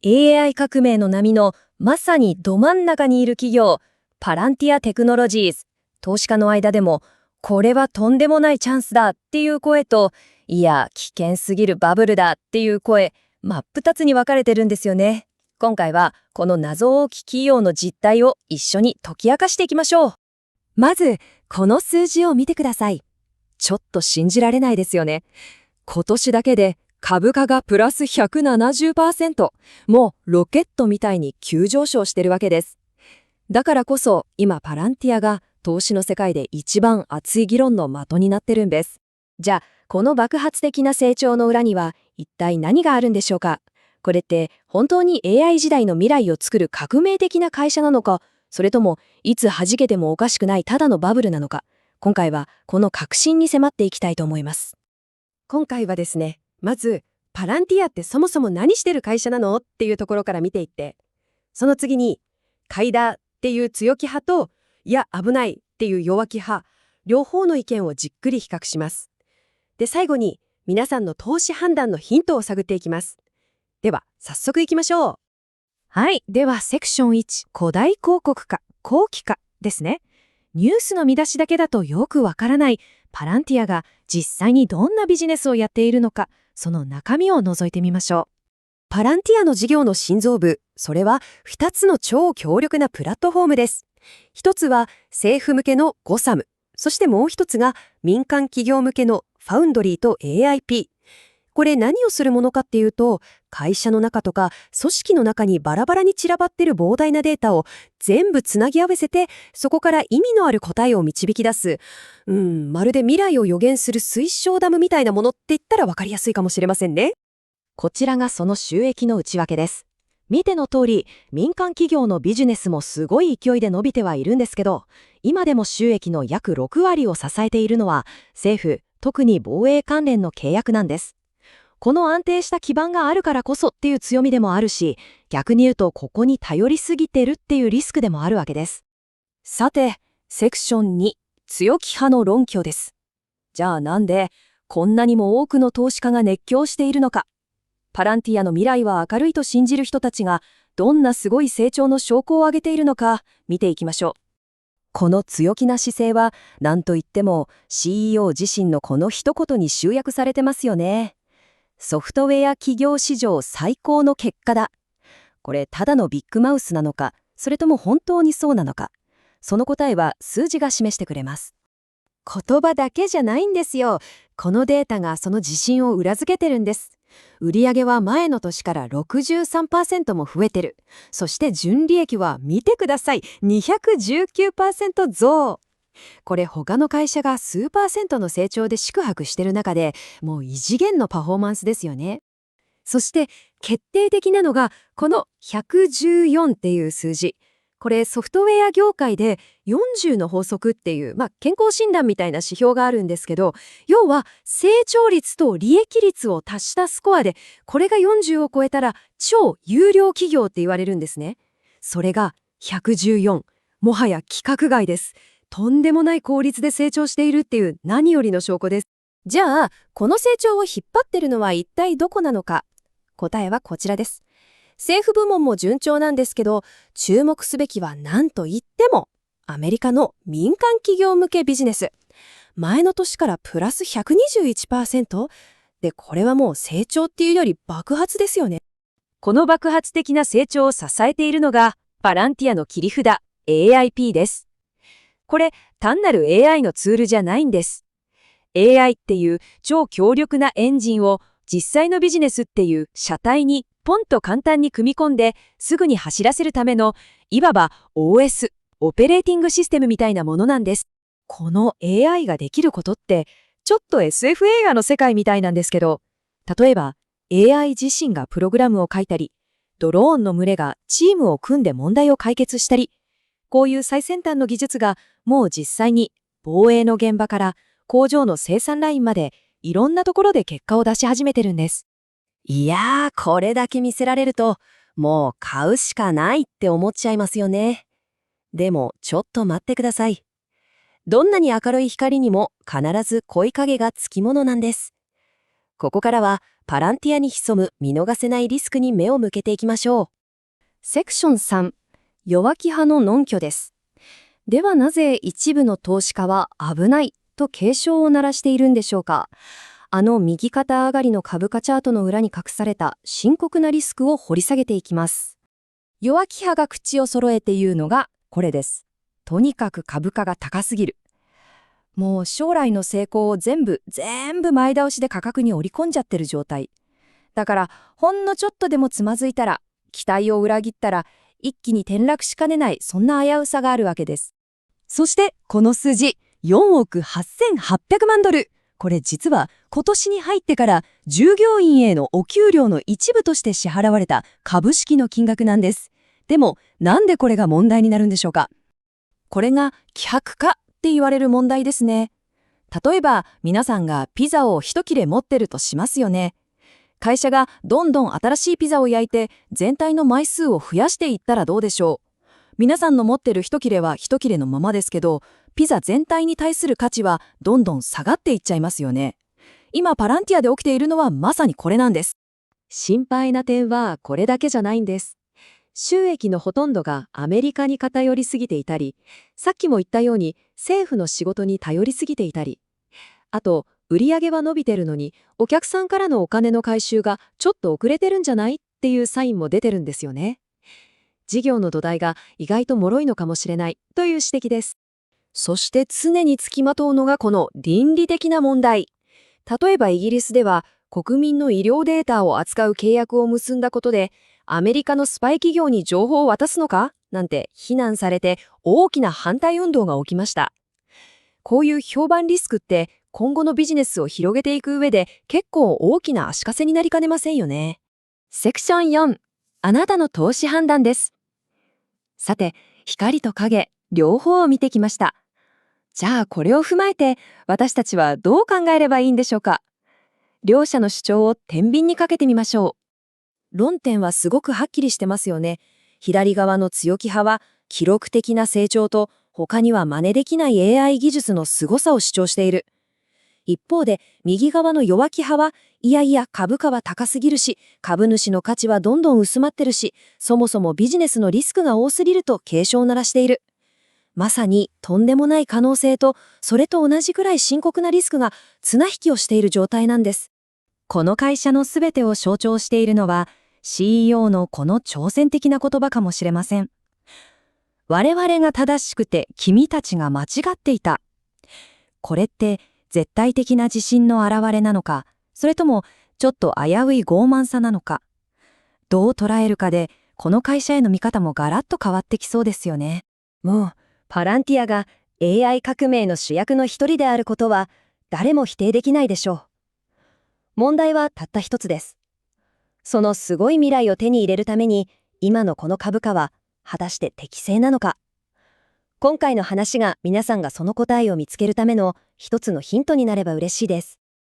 AI 革命の波のまさにど真ん中にいる企業、パランティアテクノロジーズ。投資家の間でも、これはとんでもないチャンスだっていう声と、いや、危険すぎるバブルだっていう声、真っ二つに分かれてるんですよね。今回は、この謎多き企業の実態を一緒に解き明かしていきましょう。まず、この数字を見てください。ちょっと信じられないですよね。今年だけで株価がプラス 170%、もうロケットみたいに急上昇してるわけです。だからこそ今パランティアが投資の世界で一番熱い議論の的になってるんです。じゃあ、この爆発的な成長の裏には一体何があるんでしょうか。これって本当に AI 時代の未来を作る革命的な会社なのか、それともいつ弾けてもおかしくないただのバブルなのか。今回はこの核心に迫っていきたいと思います。今回はですね、まずパランティアってそもそも何してる会社なのっていうところから見ていって、その次に買いだっていう強気派と、いや危ないっていう弱気派、両方の意見をじっくり比較します。で、最後に皆さんの投資判断のヒントを探っていきます。では早速いきましょう。はい、ではセクション1、古代広告か後期かですね。ニュースの見出しだけだとよくわからないパランティアが実際にどんなビジネスをやっているのか、その中身を覗いてみましょう。パランティアの事業の心臓部、それは2つの超強力なプラットフォームです。一つは政府向けのゴサム、そしてもう一つが民間企業向けのファウンドリーと AIP。これ何をするものかっていうと、会社の中とか組織の中にバラバラに散らばっている膨大なデータを全部つなぎ合わせて、そこから意味のある答えを導き出す、まるで未来を予言する水晶ダムみたいなものって言ったら分かりやすいかもしれませんね。こちらがその収益の内訳です。見ての通り、民間企業のビジネスもすごい勢いで伸びてはいるんですけど、今でも収益の約6割を支えているのは政府、特に防衛関連の契約なんです。この安定した基盤があるからこそっていう強みでもあるし、逆に言うとここに頼りすぎてるっていうリスクでもあるわけです。さて、セクション2、強気派の論拠です。じゃあなんで、こんなにも多くの投資家が熱狂しているのか。パランティアの未来は明るいと信じる人たちが、どんなすごい成長の証拠を挙げているのか、見ていきましょう。この強気な姿勢は、なんといっても CEO 自身のこの一言に集約されてますよね。ソフトウェア企業史上最高の結果だ。これただのビッグマウスなのか、それとも本当にそうなのか。その答えは数字が示してくれます。言葉だけじゃないんですよ。このデータがその自信を裏付けてるんです。売上は前の年から 63% も増えてる。そして純利益は見てください。219% 増。これ他の会社が数%の成長で宿泊してる中でもう異次元のパフォーマンスですよね。そして決定的なのがこの114っていう数字。これソフトウェア業界で40の法則っていう、健康診断みたいな指標があるんですけど、要は成長率と利益率を足したスコアで、これが40を超えたら超優良企業って言われるんですね。それが114。もはや規格外です。とんでもない効率で成長しているっていう何よりの証拠です。じゃあ、この成長を引っ張ってるのは一体どこなのか。答えはこちらです。政府部門も順調なんですけど、注目すべきは何と言っても、アメリカの民間企業向けビジネス。前の年からプラス 121% で、これはもう成長っていうより爆発ですよね。この爆発的な成長を支えているのが、パランティアの切り札、AIP です。これ、単なる AI のツールじゃないんです。AI っていう超強力なエンジンを実際のビジネスっていう車体にポンと簡単に組み込んですぐに走らせるためのいわば OS、オペレーティングシステムみたいなものなんです。この AI ができることってちょっと SF 映画の世界みたいなんですけど、例えば AI 自身がプログラムを書いたり、ドローンの群れがチームを組んで問題を解決したり、こういう最先端の技術がもう実際に防衛の現場から工場の生産ラインまでいろんなところで結果を出し始めてるんです。いやー、これだけ見せられると、もう買うしかないって思っちゃいますよね。でも、ちょっと待ってください。どんなに明るい光にも必ず濃い影がつきものなんです。ここからはパランティアに潜む見逃せないリスクに目を向けていきましょう。セクション3、弱気派の논拠です。ではなぜ一部の投資家は危ないと警鐘を鳴らしているんでしょうか。右肩上がりの株価チャートの裏に隠された深刻なリスクを掘り下げていきます。弱気派が口を揃えて言うのがこれです。とにかく株価が高すぎる。もう将来の成功を全部前倒しで価格に織り込んじゃってる状態。だからほんのちょっとでもつまずいたら、期待を裏切ったら一気に転落しかねない、そんな危うさがあるわけです。そしてこの数字、4億8800万ドル。これ実は今年に入ってから従業員へのお給料の一部として支払われた株式の金額なんです。でもなんでこれが問題になるんでしょうか。これが希薄化って言われる問題ですね。例えば皆さんがピザを一切れ持ってるとしますよね。会社がどんどん新しいピザを焼いて全体の枚数を増やしていったらどうでしょう。皆さんの持ってる一切れは一切れのままですけど、ピザ全体に対する価値はどんどん下がっていっちゃいますよね。今パランティアで起きているのはまさにこれなんです。心配な点はこれだけじゃないんです。収益のほとんどがアメリカに偏りすぎていたり、さっきも言ったように政府の仕事に頼りすぎていたり、あと売上は伸びてるのにお客さんからのお金の回収がちょっと遅れてるんじゃないっていうサインも出てるんですよね。事業の土台が意外と脆いのかもしれないという指摘です。そして常につきまとうのがこの倫理的な問題。例えばイギリスでは国民の医療データを扱う契約を結んだことで、アメリカのスパイ企業に情報を渡すのかなんて非難されて大きな反対運動が起きました。こういう評判リスクって今後のビジネスを広げていく上で結構大きな足かせになりかねませんよね。セクション4、あなたの投資判断です。さて、光と影、両方を見てきました。じゃあこれを踏まえて私たちはどう考えればいいんでしょうか。両者の主張を天秤にかけてみましょう。論点はすごくはっきりしてますよね。左側の強気派は記録的な成長と他には真似できない AI 技術の凄さを主張している。一方で右側の弱気派はいやいや株価は高すぎるし、株主の価値はどんどん薄まってるし、そもそもビジネスのリスクが多すぎると警鐘を鳴らしている。まさにとんでもない可能性とそれと同じくらい深刻なリスクが綱引きをしている状態なんです。この会社のすべてを象徴しているのは CEO のこの挑戦的な言葉かもしれません。我々が正しくて君たちが間違っていた。これって絶対的な自信の表れなのか、それともちょっと危うい傲慢さなのか。どう捉えるかでこの会社への見方もガラッと変わってきそうですよね。もうパランティアが AI 革命の主役の一人であることは誰も否定できないでしょう。問題はたった一つです。そのすごい未来を手に入れるために、今のこの株価は果たして適正なのか。今回の話が皆さんがその答えを見つけるための一つのヒントになれば嬉しいです。